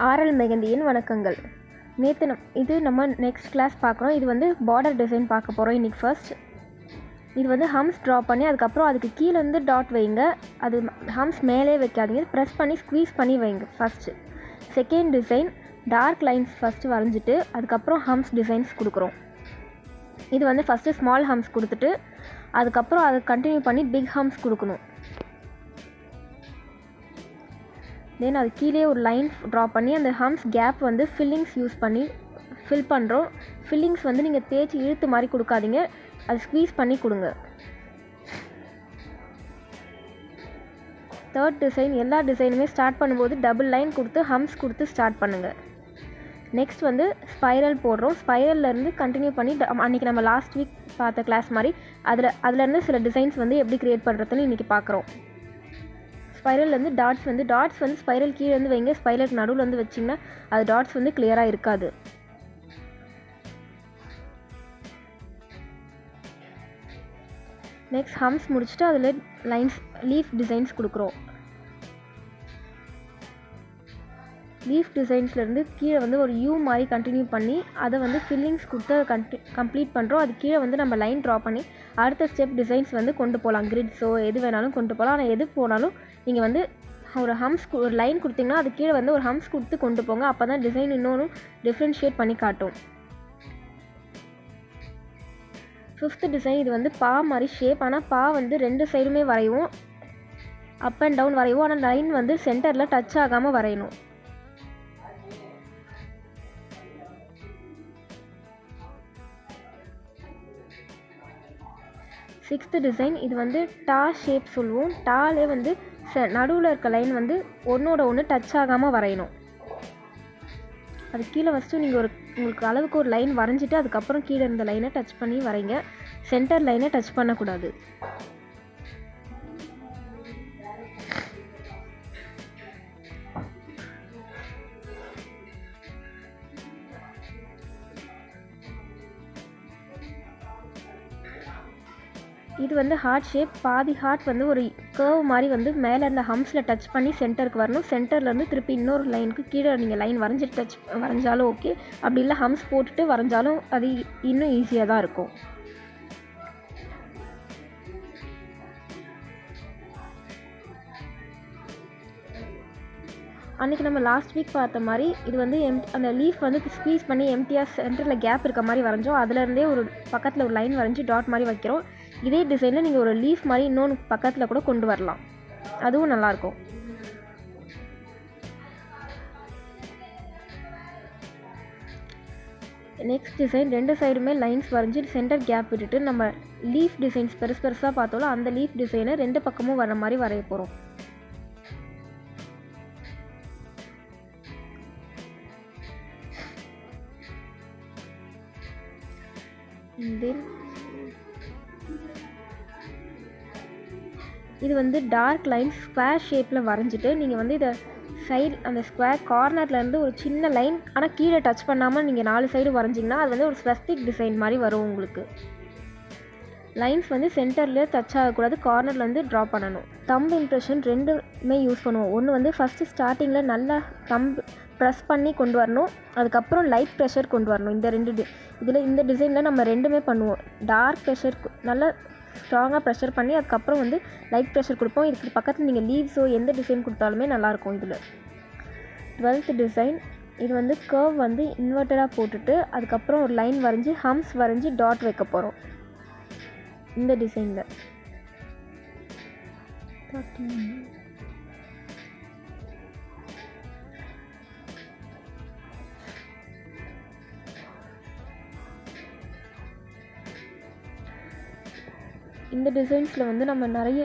ஆரல் மெஹந்தியின் வணக்கங்கள். இது நம்ம நெக்ஸ்ட் கிளாஸ் பார்க்குறோம். இது வந்து பார்டர் டிசைன் பார்க்க போகிறோம் இன்றைக்கி. ஃபர்ஸ்ட் இது வந்து ஹம்ஸ் ட்ரா பண்ணி அதுக்கப்புறம் அதுக்கு கீழேருந்து டாட் வைங்க. அது ஹம்ஸ் மேலே வைக்காதீங்க, ப்ரெஸ் பண்ணி ஸ்க்வீஸ் பண்ணி வைங்க first. Second design dark lines first வரைஞ்சிட்டு அதுக்கப்புறம் ஹம்ஸ் டிசைன்ஸ் கொடுக்குறோம். இது வந்து ஃபஸ்ட்டு ஸ்மால் ஹம்ஸ் கொடுத்துட்டு அதுக்கப்புறம் அதை கண்டினியூ பண்ணி பிக் ஹம்ஸ் கொடுக்கணும். தென் அது கீழே ஒரு லைன் ட்ரா பண்ணி அந்த ஹம்ஸ் கேப் வந்து ஃபில்லிங்ஸ் யூஸ் பண்ணி ஃபில் பண்ணுறோம். ஃபில்லிங்ஸ் வந்து நீங்கள் தேய்ச்சி இழுத்து மாதிரி கொடுக்காதீங்க, அது ஸ்க்வீஸ் பண்ணி கொடுங்க. தேர்ட் டிசைன் எல்லா டிசைனுமே ஸ்டார்ட் பண்ணும்போது டபுள் லைன் கொடுத்து ஹம்ஸ் கொடுத்து ஸ்டார்ட் பண்ணுங்கள். நெக்ஸ்ட் வந்து ஸ்பைரல் போடுறோம். ஸ்பைரல்லேருந்து கண்டினியூ பண்ணி அன்றைக்கி நம்ம லாஸ்ட் வீக் பார்த்த கிளாஸ் மாதிரி அதுலேருந்து சில டிசைன்ஸ் வந்து எப்படி க்ரியேட் பண்ணுறதுன்னு இன்றைக்கி பார்க்குறோம். ஸ்பைரல்லேருந்து டாட்ஸ் வந்து ஸ்பைரல் கீழே வந்து வைங்க. ஸ்பைரலுக்கு நடுவில் வந்து வச்சிங்கன்னா அது டாட்ஸ் வந்து கிளியராக இருக்காது. நெக்ஸ்ட் ஹம்ஸ் முடிச்சுட்டு அதில் லைன்ஸ் லீஃப் டிசைன்ஸ் கொடுக்குறோம். லீஃப் டிசைன்ஸ்லேருந்து கீழே வந்து ஒரு யூ மாதிரி கண்டினியூ பண்ணி அதை வந்து ஃபில்லிங்ஸ் கொடுத்து அதை கம்ப்ளீட் பண்ணுறோம். அது கீழே வந்து நம்ம லைன் ட்ரா பண்ணி அடுத்த ஸ்டெப் டிசைன்ஸ் வந்து கொண்டு போகலாம். கிரிட்ஸோ எது வேணாலும் கொண்டு போகலாம். ஆனால் எது போனாலும் நீங்கள் வந்து ஒரு ஹம்ஸ் ஒரு லைன் கொடுத்தீங்கன்னா அது கீழே வந்து ஒரு ஹம்ஸ் கொடுத்து கொண்டு போங்க. அப்போ தான் டிசைன் இன்னொன்று டிஃப்ரென்ஷியேட் பண்ணி காட்டும். ஃபிஃப்த் டிசைன் இது வந்து பா மாதிரி ஷேப். ஆனால் பா வந்து ரெண்டு சைடுமே வரைவோம், அப் அண்ட் டவுன் வரைவோம். ஆனால் லைன் வந்து சென்டரில் டச் ஆகாமல் வரையணும். சிக்ஸ்த்து டிசைன் இது வந்து டா ஷேப் சொல்லுவோம். டாலே வந்து நடுவில் இருக்க லைன் வந்து ஒன்றோட ஒன்று டச் ஆகாமல் வரையணும். அது கீழே ஃபஸ்ட்டு நீங்கள் உங்களுக்கு அளவுக்கு ஒரு லைன் வரைஞ்சிட்டு அதுக்கப்புறம் கீழே இருந்த லைனை டச் பண்ணி வரைங்க. சென்டர் லைனை டச் பண்ணக்கூடாது. இது வந்து ஹார்ட் ஷேப். பாதி ஹார்ட் வந்து ஒரு கர்வ் மாதிரி வந்து மேலே இருந்த ஹம்ஸில் டச் பண்ணி சென்டருக்கு வரணும். சென்டர்லேருந்து திருப்பி இன்னொரு லைனுக்கு கீழே நீங்கள் லைன் வரைஞ்சிட்டு வரைஞ்சாலும் ஓகே, அப்படி இல்லை ஹம்ஸ் போட்டுட்டு வரைஞ்சாலும் அது இன்னும் ஈஸியாக தான் இருக்கும். அன்றைக்கி நம்ம லாஸ்ட் வீக் பார்த்த மாதிரி இது வந்து அந்த லீஃப் வந்து ஸ்க்வீஸ் பண்ணி எம்டியாக சென்டரில் கேப் இருக்க மாதிரி வரைஞ்சோம். அதுலேருந்தே ஒரு பக்கத்தில் ஒரு லைன் வரைஞ்சி டாட் மாதிரி வைக்கிறோம். இதே டிசைனில் நீங்கள் ஒரு லீஃப் மாதிரி இன்னொன்று பக்கத்தில் கூட கொண்டு வரலாம், அதுவும் நல்லாயிருக்கும். நெக்ஸ்ட் டிசைன் ரெண்டு சைடுமே லைன்ஸ் வரைஞ்சி சென்டர் கேப் விட்டுட்டு நம்ம லீஃப் டிசைன்ஸ் பெருசாக பார்த்தோம்ல அந்த லீஃப் டிசைனை ரெண்டு பக்கமும் வர மாதிரி வரைய போகிறோம். இது வந்து டார்க் லைன்ஸ் ஸ்கொயர் ஷேப்பில் வரைஞ்சிட்டு நீங்கள் வந்து இதை சைடு அந்த ஸ்கொயர் கார்னர்லேருந்து ஒரு சின்ன லைன் ஆனால் கீழே டச் பண்ணாமல் நீங்கள் 4 சைடு வரைஞ்சிங்கன்னா அது வந்து ஒரு ஸ்வஸ்திக் டிசைன் மாதிரி வரும். உங்களுக்கு லைன்ஸ் வந்து சென்டரில் டச் ஆகக்கூடாது, கார்னரில் வந்து ட்ரா பண்ணணும். தம்ப் இம்ப்ரெஷன் ரெண்டுமே யூஸ் பண்ணுவோம். ஒன்று வந்து ஃபஸ்ட்டு ஸ்டார்டிங்கில் நல்லா தம்ப் ப்ரெஸ் பண்ணி கொண்டு வரணும், அதுக்கப்புறம் லைட் ப்ரெஷர் கொண்டு வரணும். இந்த டிசைனில் நம்ம ரெண்டுமே பண்ணுவோம். டார்க் ப்ரெஷர் நல்லா ஸ்ட்ராங்காக ப்ரெஷர் பண்ணி அதுக்கப்புறம் வந்து லைட் ப்ரெஷர் கொடுப்போம். இதுக்கு பக்கத்தில் நீங்கள் லீவ்ஸோ எந்த டிசைன் கொடுத்தாலுமே நல்லாயிருக்கும். இதில் 12th டிசைன் இது வந்து கர்வ் வந்து இன்வெர்ட்டடாக போட்டுட்டு அதுக்கப்புறம் ஒரு லைன் வரைஞ்சி ஹம்ஸ் வரைஞ்சி டாட் வைக்க போகிறோம். இந்த டிசைனில் இந்த டிசைன்ஸில் வந்து நம்ம நிறைய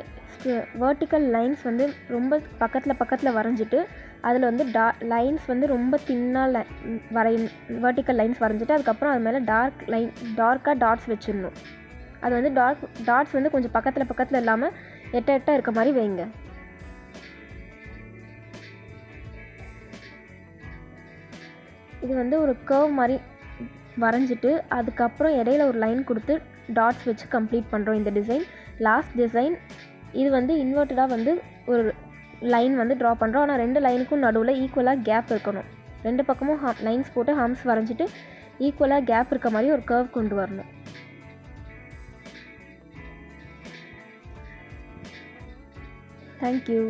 வேர்ட்டிக்கல் லைன்ஸ் வந்து ரொம்ப பக்கத்தில் வரைஞ்சிட்டு அதில் வந்து லைன்ஸ் வந்து ரொம்ப தின்னாக வேர்ட்டிக்கல் லைன்ஸ் வரைஞ்சிட்டு அதுக்கப்புறம் அது மேலே டார்க்காக டாட்ஸ் வச்சிடணும். அது வந்து டாட்ஸ் வந்து கொஞ்சம் பக்கத்தில் இல்லாமல் எட்ட இருக்க மாதிரி வைங்க. இது வந்து ஒரு கர்வ் மாதிரி வரைஞ்சிட்டு அதுக்கப்புறம் இடையில ஒரு லைன் கொடுத்து டாட்ஸ் வச்சு கம்ப்ளீட் பண்ணுறோம் இந்த டிசைன். லாஸ்ட் டிசைன் இது வந்து இன்வெர்ட்டடாக வந்து ஒரு லைன் வந்து ட்ரா பண்ணுறோம். ஆனால் 2 லைனுக்கும் நடுவில் ஈக்குவலாக கேப் இருக்கணும். 2 பக்கமும் லைன்ஸ் போட்டு ஹம்ஸ் வரைஞ்சிட்டு ஈக்குவலாக கேப் இருக்க மாதிரி ஒரு கர்வ் கொண்டு வரணும். தேங்க்யூ.